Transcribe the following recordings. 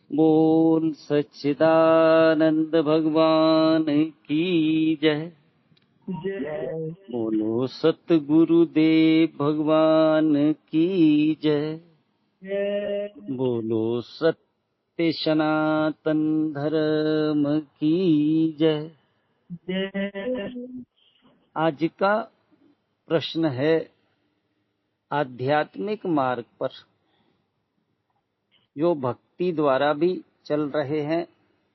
बोल सच्चिदानंद भगवान की जय। बोलो सतगुरुदेव भगवान की जय। बोलो सत्य सनातन धर्म की जय। आज का प्रश्न है, आध्यात्मिक मार्ग पर जो भक्ति द्वारा भी चल रहे हैं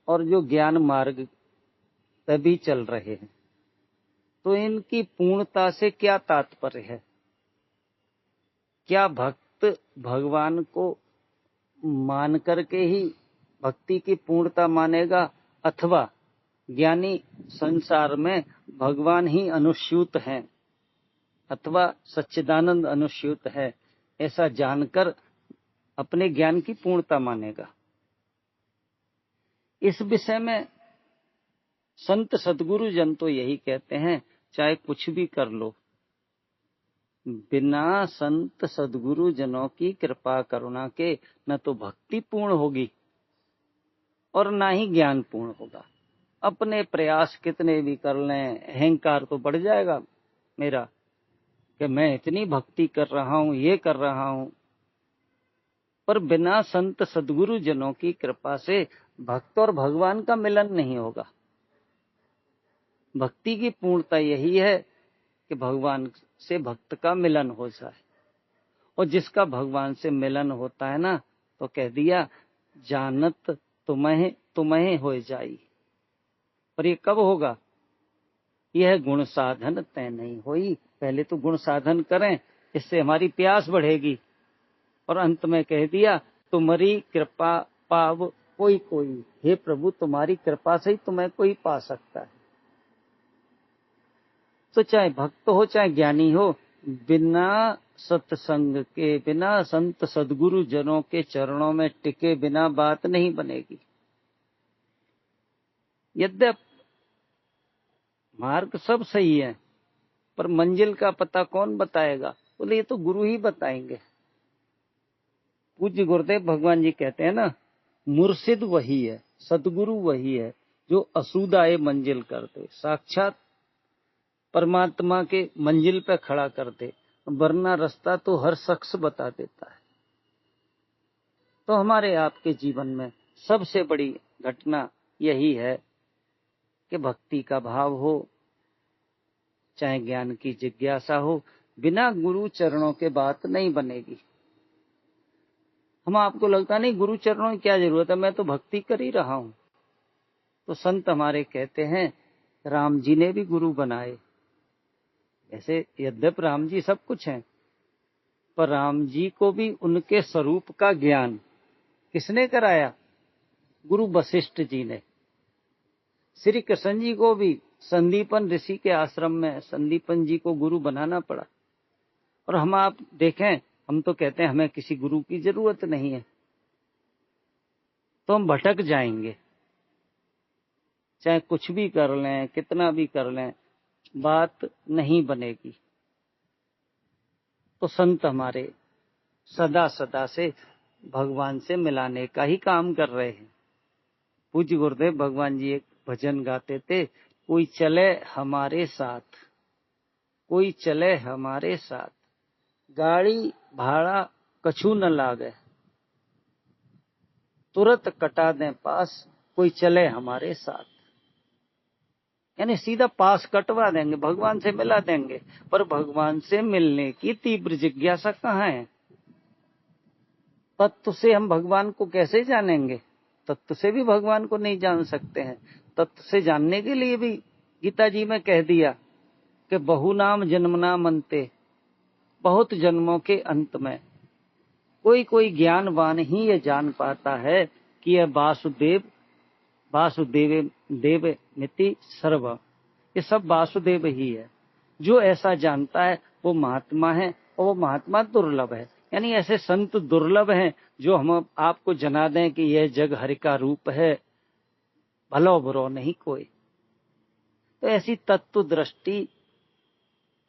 और जो ज्ञान मार्ग पर भी चल रहे हैं, तो इनकी पूर्णता से क्या तात्पर्य है? क्या भक्त भगवान को मान करके ही भक्ति की पूर्णता मानेगा, अथवा ज्ञानी संसार में भगवान ही अनुस्यूत हैं अथवा सच्चिदानंद अनुस्यूत है, ऐसा जानकर अपने ज्ञान की पूर्णता मानेगा? इस विषय में संत सद्गुरु जन तो यही कहते हैं, चाहे कुछ भी कर लो, बिना संत सद्गुरु जनों की कृपा करुणा के न तो भक्ति पूर्ण होगी और ना ही ज्ञान पूर्ण होगा। अपने प्रयास कितने भी कर लें, अहंकार तो बढ़ जाएगा मेरा कि मैं इतनी भक्ति कर रहा हूं, ये कर रहा हूं, पर बिना संत सद्गुरु जनों की कृपा से भक्त और भगवान का मिलन नहीं होगा। भक्ति की पूर्णता यही है कि भगवान से भक्त का मिलन हो जाए, और जिसका भगवान से मिलन होता है ना, तो कह दिया जानत तुम्हें हो जाई। पर ये कब होगा? यह गुण साधन तय नहीं होई। पहले तो गुण साधन करें, इससे हमारी प्यास बढ़ेगी। और अंत में कह दिया तुम्हारी कृपा पाव कोई कोई। हे प्रभु, तुम्हारी कृपा से ही तुम्हें कोई पा सकता है। तो चाहे भक्त हो चाहे ज्ञानी हो, बिना सत्संग के, बिना संत सद्गुरु जनों के चरणों में टिके बिना बात नहीं बनेगी। यद्यप मार्ग सब सही है, पर मंजिल का पता कौन बताएगा? बोले ये तो गुरु ही बताएंगे। पूज्य गुरुदेव भगवान जी कहते हैं ना, मुर्शिद वही है, सदगुरु वही है जो असुदाए मंजिल कर दे, साक्षात परमात्मा के मंजिल पे खड़ा कर दे, वरना रास्ता तो हर शख्स बता देता है। तो हमारे आपके जीवन में सबसे बड़ी घटना यही है कि भक्ति का भाव हो, चाहे ज्ञान की जिज्ञासा हो, बिना गुरु चरणों के बात नहीं बनेगी। हम आपको लगता नहीं गुरु चरणों की क्या जरूरत है, मैं तो भक्ति कर ही रहा हूं। तो संत हमारे कहते हैं राम जी ने भी गुरु बनाए। ऐसे यद्यप राम जी सब कुछ हैं, पर राम जी को भी उनके स्वरूप का ज्ञान किसने कराया? गुरु वशिष्ठ जी ने। श्री कृष्ण जी को भी संदीपन ऋषि के आश्रम में संदीपन जी को गुरु बनाना पड़ा। और हम आप देखें, हम तो कहते हैं हमें किसी गुरु की जरूरत नहीं है, तो हम भटक जाएंगे। चाहे कुछ भी कर लें, कितना भी कर लें, बात नहीं बनेगी। तो संत हमारे सदा सदा से भगवान से मिलाने का ही काम कर रहे हैं। पूज्य गुरुदेव भगवान जी एक भजन गाते थे, कोई चले हमारे साथ, कोई चले हमारे साथ, गाड़ी भाड़ा कछु न लागे, तुरंत कटा दें पास, कोई चले हमारे साथ। यानी सीधा पास कटवा देंगे, भगवान से मिला देंगे। पर भगवान से मिलने की तीव्र जिज्ञासा कहाँ है? तत्व से हम भगवान को कैसे जानेंगे? तत्व से भी भगवान को नहीं जान सकते हैं। तत्व से जानने के लिए भी गीता जी में कह दिया कि बहु नाम जन्मनाम अंते, बहुत जन्मों के अंत में कोई कोई ज्ञानवान ही ये जान पाता है कि यह वासुदेव वासुदेव देव मिति सर्व, ये सब वासुदेव ही है। जो ऐसा जानता है वो महात्मा है, और वो महात्मा दुर्लभ है। यानी ऐसे संत दुर्लभ हैं जो हम आपको जना दें कि यह जग हरि का रूप है, भलो बुरो नहीं कोई। तो ऐसी तत्व दृष्टि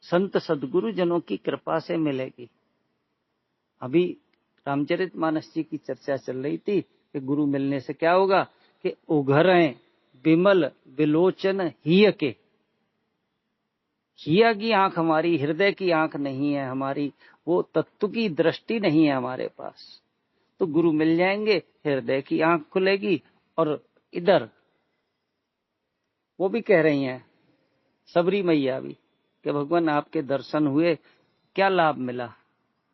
संत सद्गुरु जनों की कृपा से मिलेगी। अभी रामचरितमानस जी की चर्चा चल रही थी, कि गुरु मिलने से क्या होगा कि उघरें विमल विलोचन हिय के। हिया की आंख हमारी, हृदय की आंख नहीं है हमारी, वो तत्व की दृष्टि नहीं है हमारे पास। तो गुरु मिल जाएंगे, हृदय की आंख खुलेगी। और इधर वो भी कह रही हैं सबरी मैया भी कि भगवान आपके दर्शन हुए, क्या लाभ मिला,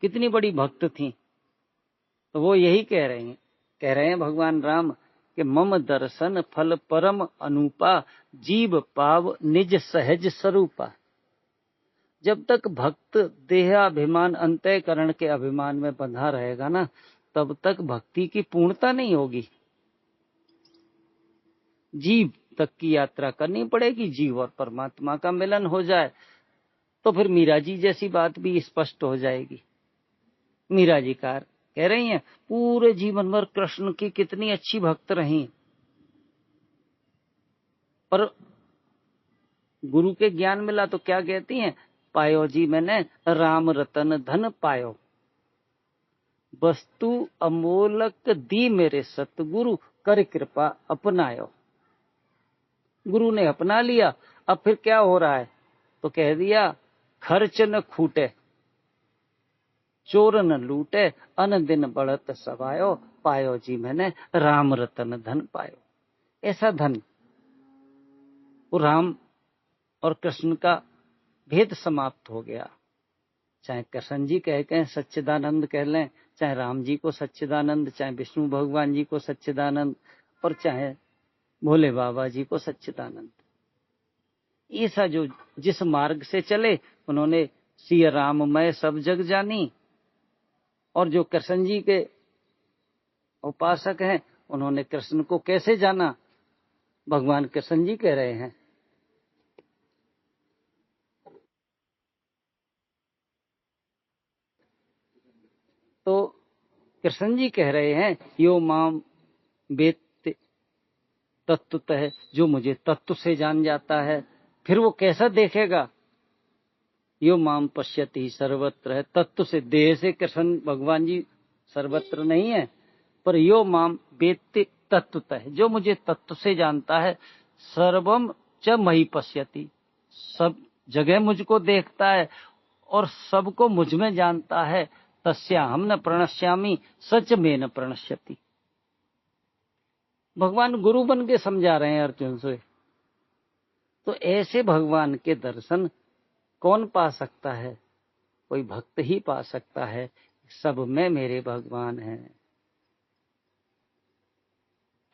कितनी बड़ी भक्त थी। तो वो यही कह रहे हैं भगवान राम कि मम दर्शन फल परम अनुपा, जीव पाव निज सहज स्वरूपा। जब तक भक्त देहाभिमान अंतःकरण के अभिमान में बंधा रहेगा ना, तब तक भक्ति की पूर्णता नहीं होगी। जीव तक की यात्रा करनी पड़ेगी, जीव और परमात्मा का मिलन हो जाए तो फिर मीरा जी जैसी बात भी स्पष्ट हो जाएगी। मीरा जी कह रही हैं पूरे जीवन भर कृष्ण की कितनी अच्छी भक्त रही, पर गुरु के ज्ञान मिला तो क्या कहती हैं, पायो जी मैंने राम रतन धन पायो, वस्तु अमोलक दी मेरे सतगुरु, कर कृपा अपनायो। गुरु ने अपना लिया, अब फिर क्या हो रहा है, तो कह दिया खर्च न खूटे, चोर न लूटे, अन दिन बढ़त सवायो, पायो जी मैंने राम रतन धन पायो। ऐसा धन, वो राम और कृष्ण का भेद समाप्त हो गया। चाहे कृष्ण जी कहें सच्चिदानंद कह लें, चाहे राम जी को सच्चिदानंद, चाहे विष्णु भगवान जी को सच्चिदानंद, और चाहे भोले बाबा जी को सच्चिदानंद। ऐसा जो जिस मार्ग से चले उन्होंने सिय राममय सब जग जानी, और जो कृष्ण जी के उपासक हैं उन्होंने कृष्ण को कैसे जाना, भगवान कृष्ण जी कह रहे हैं। तो कृष्ण जी कह रहे हैं यो माम वेत्ति तत्वतः, जो मुझे तत्व से जान जाता है, फिर वो कैसा देखेगा। यो माम पश्यति सर्वत्र है, तत्व से, देह से कृष्ण भगवान जी सर्वत्र नहीं है, पर यो माम वेत्ति तत्वतः, जो मुझे तत्व से जानता है, सर्वम च मही पश्यति, सब जगह मुझको देखता है और सबको मुझ में जानता है। तस्याहम न प्रणश्यामि सच में न प्रणश्यति। भगवान गुरु बन के समझा रहे हैं अर्जुन से। तो ऐसे भगवान के दर्शन कौन पा सकता है, कोई भक्त ही पा सकता है। सब में मेरे भगवान हैं।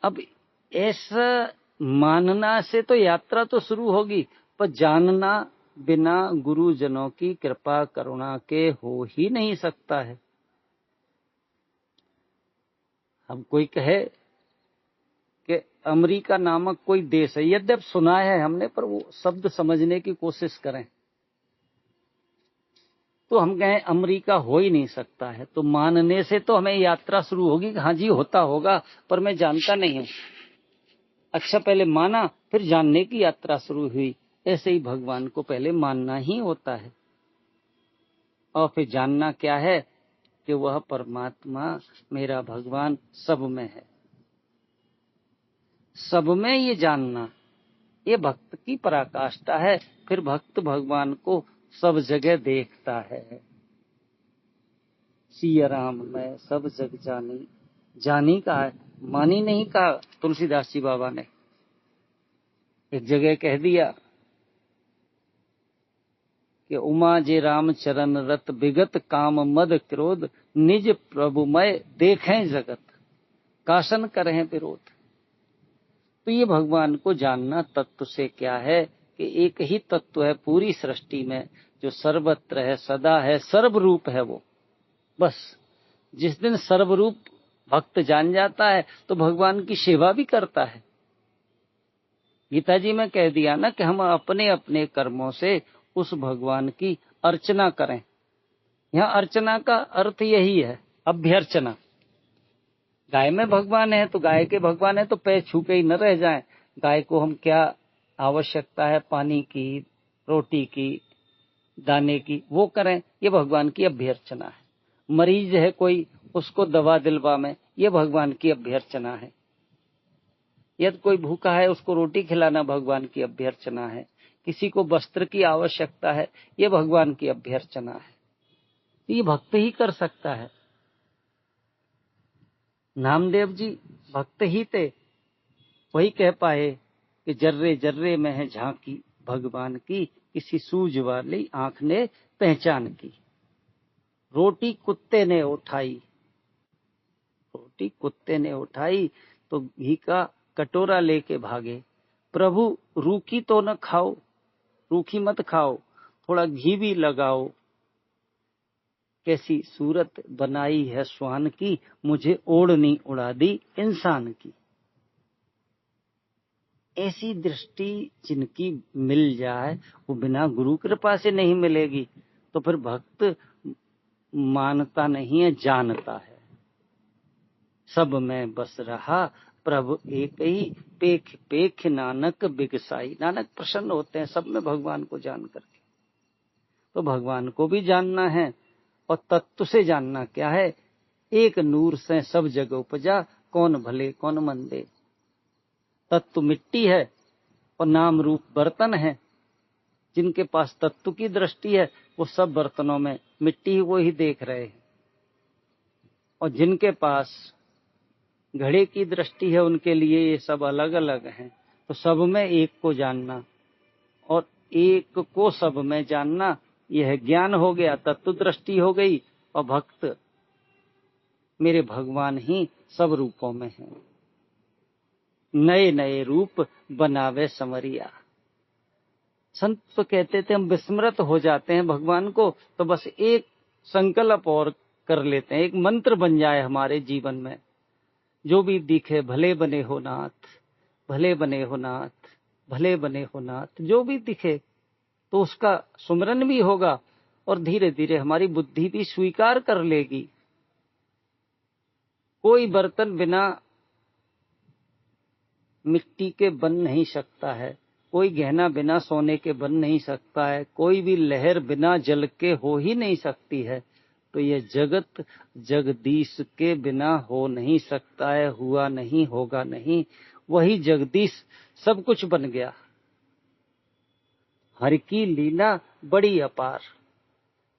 अब ऐसा मानना से तो यात्रा तो शुरू होगी, पर जानना बिना गुरुजनों की कृपा करुणा के हो ही नहीं सकता है। हम कोई कहे कि अमेरिका नामक कोई देश है, यद्यप सुना है हमने, पर वो शब्द समझने की कोशिश करें तो हम कहें अमेरिका हो ही नहीं सकता है। तो मानने से तो हमें यात्रा शुरू होगी कि हाँ जी होता होगा, पर मैं जानता नहीं हूं। अच्छा, पहले माना फिर जानने की यात्रा शुरू हुई। ऐसे ही भगवान को पहले मानना ही होता है और फिर जानना क्या है कि वह परमात्मा मेरा भगवान सब में है। सब में ये जानना, ये भक्त की पराकाष्ठा है। फिर भक्त भगवान को सब जगह देखता है। सिया राम मैं सब जग जानी, जानी कहा है, मानी नहीं कहा। तुलसीदास जी बाबा ने एक जगह कह दिया कि उमा जे राम चरण रत, विगत काम मद क्रोध, निज प्रभुमय देखें जगत, कासन करें विरोध। तो ये भगवान को जानना तत्व से क्या है कि एक ही तत्व है पूरी सृष्टि में, जो सर्वत्र है, सदा है, सर्वरूप है वो। बस जिस दिन सर्वरूप भक्त जान जाता है तो भगवान की सेवा भी करता है। गीता जी में कह दिया ना कि हम अपने अपने कर्मों से उस भगवान की अर्चना करें। यहां अर्चना का अर्थ यही है, अभ्यर्चना। गाय में भगवान है तो गाय के भगवान है तो पैर छू के ही न रह जाएं। गाय को हम क्या आवश्यकता है, पानी की, रोटी की, दाने की, वो करें। ये भगवान की अभ्यर्चना है। मरीज है कोई, उसको दवा दिलवा में, ये भगवान की अभ्यर्चना है। यदि कोई भूखा है उसको रोटी खिलाना भगवान की अभ्यर्चना है। किसी को वस्त्र की आवश्यकता है, ये भगवान की अभ्यर्चना है। ये भक्त ही कर सकता है। नामदेव जी भक्त ही थे, वही कह पाए कि जर्रे जर्रे में है झांकी भगवान की, किसी सूझ वाली आंख ने पहचान की। रोटी कुत्ते ने उठाई, रोटी कुत्ते ने उठाई तो घी का कटोरा लेके भागे। प्रभु रूखी तो न खाओ, रूखी मत खाओ, थोड़ा घी भी लगाओ। कैसी सूरत बनाई है स्वान की, मुझे ओढ़नी उड़ा दी इंसान की। ऐसी दृष्टि जिनकी मिल जाए वो बिना गुरु कृपा से नहीं मिलेगी, तो फिर भक्त मानता नहीं है, जानता है। सब में बस रहा प्रभु एक ही, पेख पेख नानक बिगसाई। नानक प्रसन्न होते हैं सब में भगवान को जान करके। तो भगवान को भी जानना है, और तत्व से जानना क्या है? एक नूर से सब जग उपजा, कौन भले कौन मंदे। तत्व मिट्टी है और नाम रूप बर्तन है। जिनके पास तत्व की दृष्टि है वो सब बर्तनों में मिट्टी वो ही देख रहे हैं, और जिनके पास घड़े की दृष्टि है उनके लिए ये सब अलग अलग हैं। तो सब में एक को जानना और एक को सब में जानना, यह ज्ञान हो गया, तत्व दृष्टि हो गई। और भक्त मेरे भगवान ही सब रूपों में हैं, नए नए रूप बनावे संवरिया। संत तो कहते थे हम विस्मृत हो जाते हैं भगवान को, तो बस एक संकल्प और कर लेते हैं, एक मंत्र बन जाए हमारे जीवन में। जो भी दिखे भले बने हो नाथ, भले बने हो नाथ, भले बने हो नाथ। जो भी दिखे तो उसका सुमरन भी होगा, और धीरे धीरे हमारी बुद्धि भी स्वीकार कर लेगी। कोई बर्तन बिना मिट्टी के बन नहीं सकता है, कोई गहना बिना सोने के बन नहीं सकता है, कोई भी लहर बिना जल के हो ही नहीं सकती है। तो ये जगत जगदीश के बिना हो नहीं सकता है, हुआ नहीं, होगा नहीं। वही जगदीश सब कुछ बन गया। हर की लीला बड़ी अपार,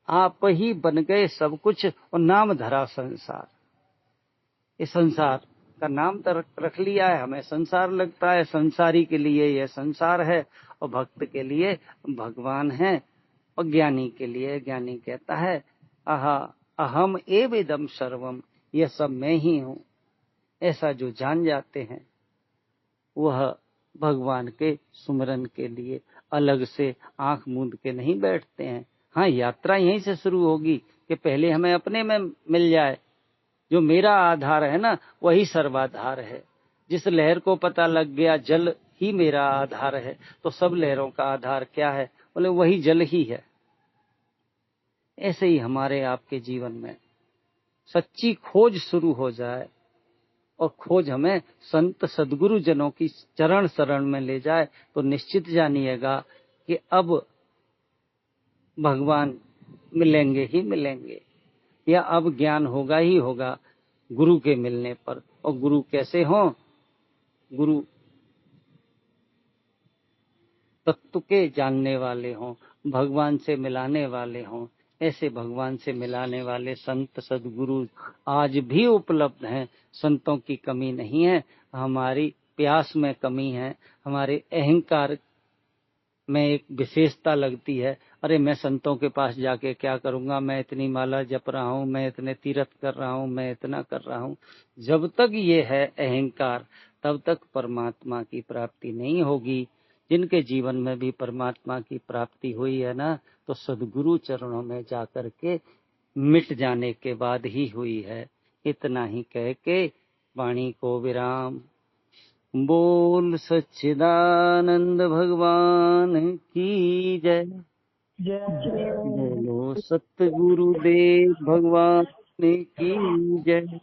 आप ही बन गए सब कुछ और नाम धरा संसार। इस संसार का नाम तो रख लिया है, हमें संसार लगता है। संसारी के लिए यह संसार है, और भक्त के लिए भगवान है, और ज्ञानी के लिए ज्ञानी कहता है आहा अहम एव इदम सर्वम, यह सब मैं ही हूं। ऐसा जो जान जाते हैं वह भगवान के सुमरन के लिए अलग से आंख मूंद के नहीं बैठते हैं। हाँ, यात्रा यहीं से शुरू होगी कि पहले हमें अपने में मिल जाए। जो मेरा आधार है ना, वही सर्वाधार है। जिस लहर को पता लग गया जल ही मेरा आधार है, तो सब लहरों का आधार क्या है? बोले वही जल ही है। ऐसे ही हमारे आपके जीवन में सच्ची खोज शुरू हो जाए, और खोज हमें संत सदगुरु जनों की चरण शरण में ले जाए, तो निश्चित जानिएगा कि अब भगवान मिलेंगे ही मिलेंगे, या अब ज्ञान होगा ही होगा गुरु के मिलने पर। और गुरु कैसे हों? गुरु तत्व के जानने वाले हों, भगवान से मिलाने वाले हों। ऐसे भगवान से मिलाने वाले संत सदगुरु आज भी उपलब्ध हैं। संतों की कमी नहीं है, हमारी प्यास में कमी है, हमारे अहंकार में एक विशेषता लगती है। अरे मैं संतों के पास जाके क्या करूंगा, मैं इतनी माला जप रहा हूं, मैं इतने तीर्थ कर रहा हूं, मैं इतना कर रहा हूं। जब तक ये है अहंकार, तब तक परमात्मा की प्राप्ति नहीं होगी। जिनके जीवन में भी परमात्मा की प्राप्ति हुई है ना, तो सदगुरु चरणों में जाकर के मिट जाने के बाद ही हुई है। इतना ही कह के वाणी को विराम। बोल सच्चिदानंद भगवान की जय। बोलो सतगुरुदेव भगवान की जय।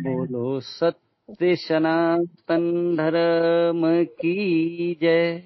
बोलो सत्य सनातन धर्म की जय।